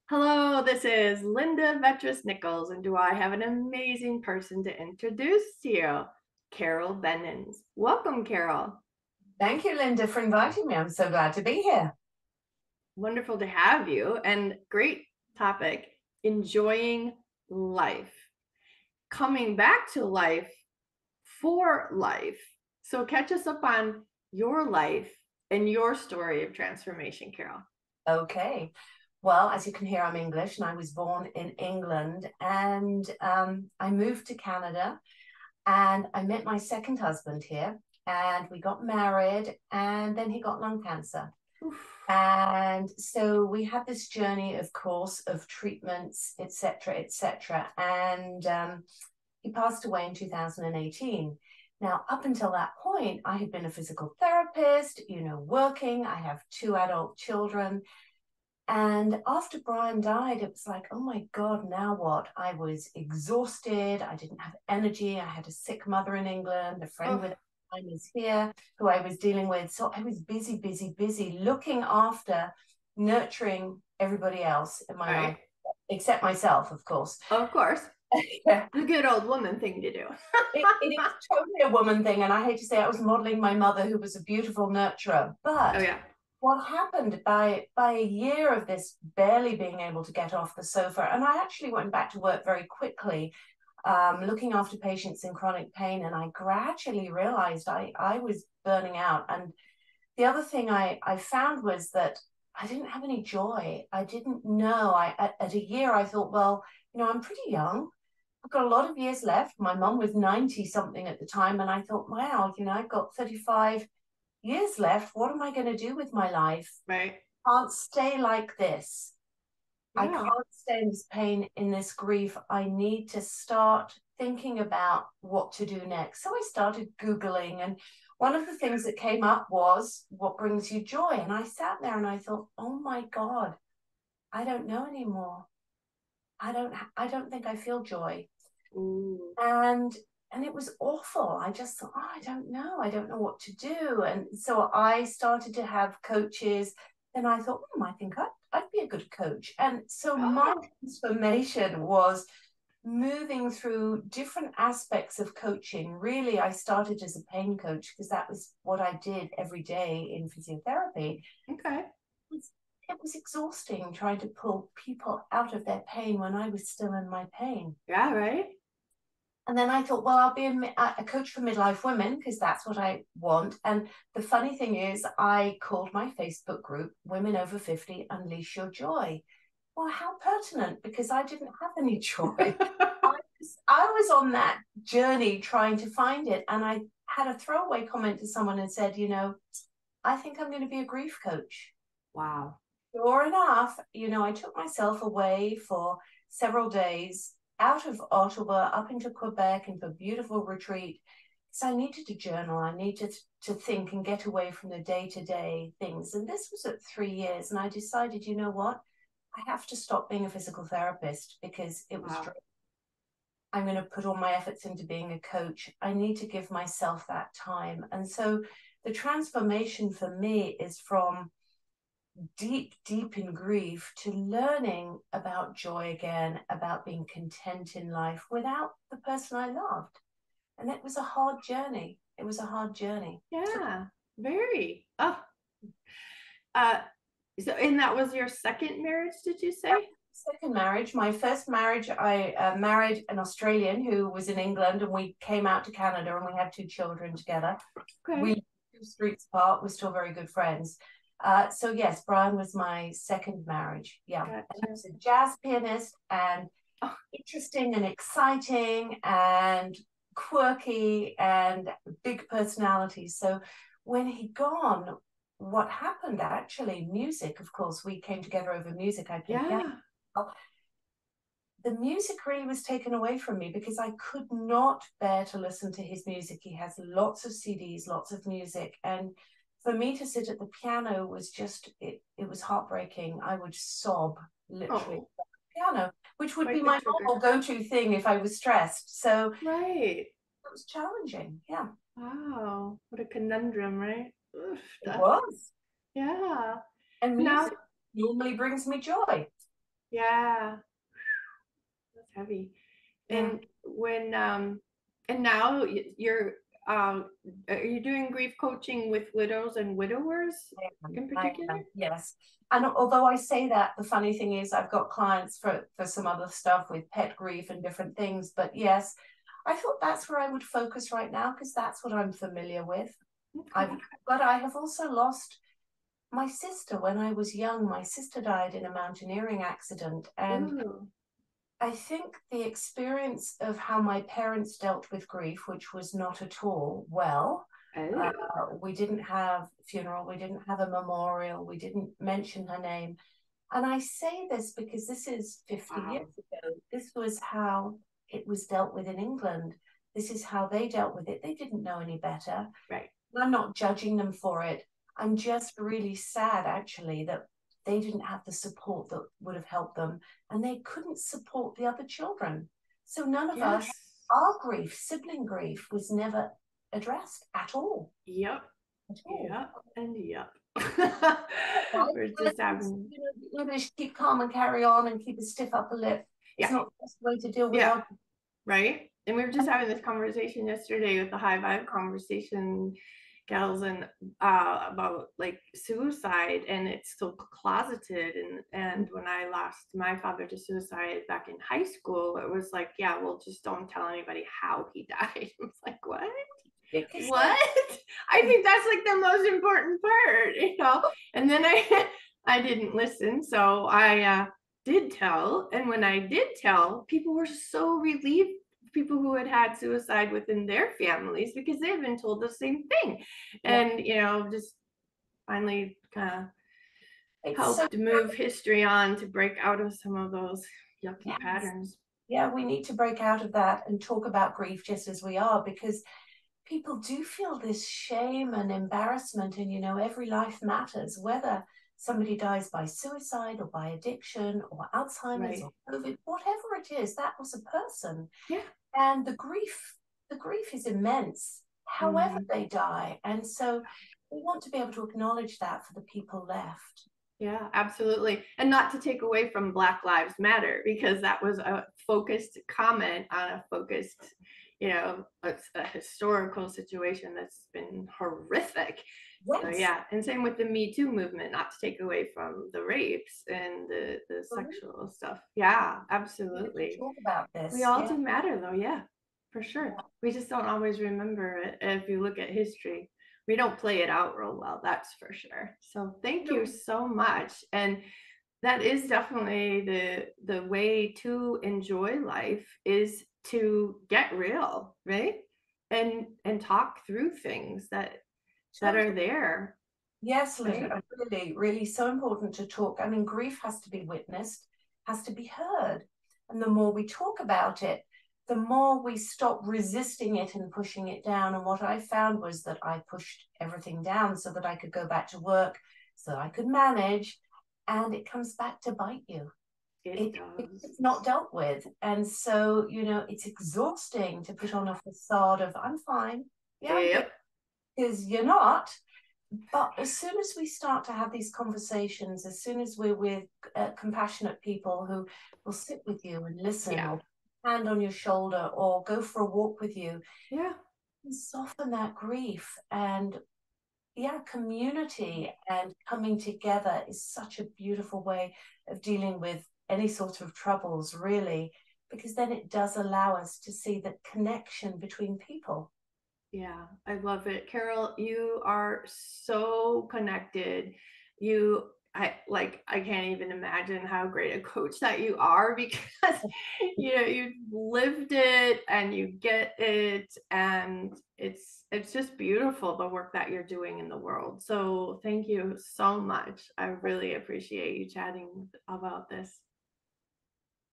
Hello, this is Linda Vettrus-Nichols, and do I have an amazing person to introduce to you? Carol Banens. Welcome, Carol. Thank you, Linda, for inviting me. I'm so glad to be here. Wonderful to have you, and great topic, enjoying life, coming back to life for life. So catch us up on your life and your story of transformation, Carol. Okay. Well, as you can hear, I'm English and I was born in England and I moved to Canada and I met my second husband here and we got married and then he got lung cancer. Oof. And so we had this journey, of course, of treatments, etc., etc. And he passed away in 2018. Now, up until that point, I had been a physical therapist, working. I have two adult children. And after Brian died, it was like, oh my God, now what? I was exhausted. I didn't have energy. I had a sick mother in England. A friend with Oh, time is here who I was dealing with. So I was busy, busy, busy looking after, nurturing everybody else in my life, right. except myself, of course. Of course. Yeah. The good old woman thing to do. It is totally a woman thing. And I hate to say I was modeling my mother, who was a beautiful nurturer. Oh, But yeah. what happened by a year of this barely being able to get off the sofa, and I actually went back to work very quickly, looking after patients in chronic pain, and I gradually realized I was burning out. And the other thing I found was that I didn't have any joy. I didn't know. At a year, I thought, well, I'm pretty young. I've got a lot of years left. My mum was 90 something at the time, and I thought, wow, I've got 35 years left. What am I going to do with my life? Right. Can't stay like this. I Yeah. can't stay in this pain, in this grief. I need to start thinking about what to do next. So I started Googling, and one of the things that came up was what brings you joy. And I sat there and I thought, oh my God, I don't know anymore. I don't think I feel joy. Ooh. And it was awful. I just thought, oh, I don't know what to do. And so I started to have coaches. And I thought, I think I'd be a good coach. And so my Oh, transformation was moving through different aspects of coaching. Really, I started as a pain coach because that was what I did every day in physiotherapy. okay. It was exhausting trying to pull people out of their pain when I was still in my pain. Yeah, right. And then I thought, well, I'll be a coach for midlife women because that's what I want. And the funny thing is, I called my Facebook group Women Over 50 Unleash Your Joy. Well, how pertinent, because I didn't have any joy. I was on that journey trying to find it. And I had a throwaway comment to someone and said, I think I'm going to be a grief coach. Wow. Sure enough, I took myself away for several days out of Ottawa up into Quebec into a beautiful retreat because I needed to journal. I needed to think and get away from the day-to-day things. And this was at 3 years. And I decided, you know what? I have to stop being a physical therapist because it was Wow. draining. I'm going to put all my efforts into being a coach. I need to give myself that time. And so the transformation for me is from deep, deep in grief to learning about joy again, about being content in life without the person I loved. And it was a hard journey. It was a hard journey. Yeah. Very. Oh. Uh. So, and that was your second marriage, did you say? Second marriage, my first marriage, I married an Australian who was in England, and we came out to Canada and we had two children together. We Okay. lived 2 streets apart. We're still very good friends. So yes, Brian was my second marriage. Yeah, and I Gotcha. was a jazz pianist and Oh, interesting and exciting and quirky and big personality. So when he gone, what happened actually, music, of course, we came together over music. I played piano. yeah. The music really was taken away from me because I could not bear to listen to his music. He has lots of CDs, lots of music. And for me to sit at the piano was just, it was heartbreaking. I would sob literally at Oh, the piano, which would be quite the my trigger. normal go-to thing if I was stressed. So Right. it was challenging. Yeah, Wow. What a conundrum, right? Oof, it that's, was. yeah. And Now, music normally brings me joy. Yeah, that's heavy. Yeah. And when and now you're are you doing grief coaching with widows and widowers in I particular? am, yes. And although I say that, the funny thing is I've got clients for some other stuff with pet grief and different things. But yes, I thought that's where I would focus right now because that's what I'm familiar with. I've Okay. but I have also lost my sister when I was young. My sister died in a mountaineering accident, and Ooh. I think the experience of how my parents dealt with grief, which was not at all well. Uh, Oh. we didn't have funeral, we didn't have a memorial, we didn't mention her name. And I say this because this is 50 years Wow. ago. This was how it was dealt with in England. This is how they dealt with it. They didn't know any better. Right. I'm not judging them for it. I'm just really sad, actually, that they didn't have the support that would have helped them, and they couldn't support the other children. So none of us, Yes. our grief, sibling grief, was never addressed at all. Yep. At all. Yep. And yep. Right? We're just having, English, keep calm and carry on and keep a stiff upper lip. It's yeah. not the best way to deal with Yeah. our. Right. And we were just having this conversation yesterday with the high vibe conversation gals and about like suicide, and it's so closeted. And when I lost my father to suicide back in high school, it was like, yeah, well, just don't tell anybody how he died. I was like, Because what? I think that's like the most important part, you know. And then I didn't listen, so I did tell. And when I did tell, people were so relieved. People who had had suicide within their families because they had been told the same thing, yeah, and you know, just finally kind of it's so helped move history on to break out of some of those yucky yes. patterns. Yeah, we need to break out of that and talk about grief just as we are, because people do feel this shame and embarrassment. And, every life matters, whether somebody dies by suicide or by addiction or Alzheimer's Right. or COVID, whatever it is, that was a person. Yeah. And the grief is immense, however Mm-hmm. they die. And so we want to be able to acknowledge that for the people left. Yeah, absolutely. And not to take away from Black Lives Matter, because that was a focused comment on a focused, you know, a historical situation that's been horrific. So Yes. yeah, and same with the Me Too movement, not to take away from the rapes and the sexual stuff. Yeah, We have to absolutely. talk about We this. all Yeah. do matter though, yeah, for sure. We just don't always remember it. If you look at history, we don't play it out real well, that's for sure. So thank you No, so much. And that is definitely the way to enjoy life, is to get real, right? And talk through things that are totally. there, Yes, Lou, right? really, really so important to talk. I mean, grief has to be witnessed, has to be heard. And the more we talk about it, the more we stop resisting it and pushing it down. And what I found was that I pushed everything down so that I could go back to work, so I could manage. And it comes back to bite you. It does. It's not dealt with. And so, it's exhausting to put on a facade of, I'm fine. Yeah, I'm good. Yep. Because you're not. But as soon as we start to have these conversations, as soon as we're with compassionate people who will sit with you and listen, Yeah. or hand on your shoulder, or go for a walk with you, Yeah. soften that grief. And yeah, community and coming together is such a beautiful way of dealing with any sort of troubles, really, because then it does allow us to see the connection between people. Yeah, I love it. Carol, you are so connected. I can't even imagine how great a coach that you are, because you've lived it and you get it, and it's just beautiful, the work that you're doing in the world. So thank you so much. I really appreciate you chatting about this.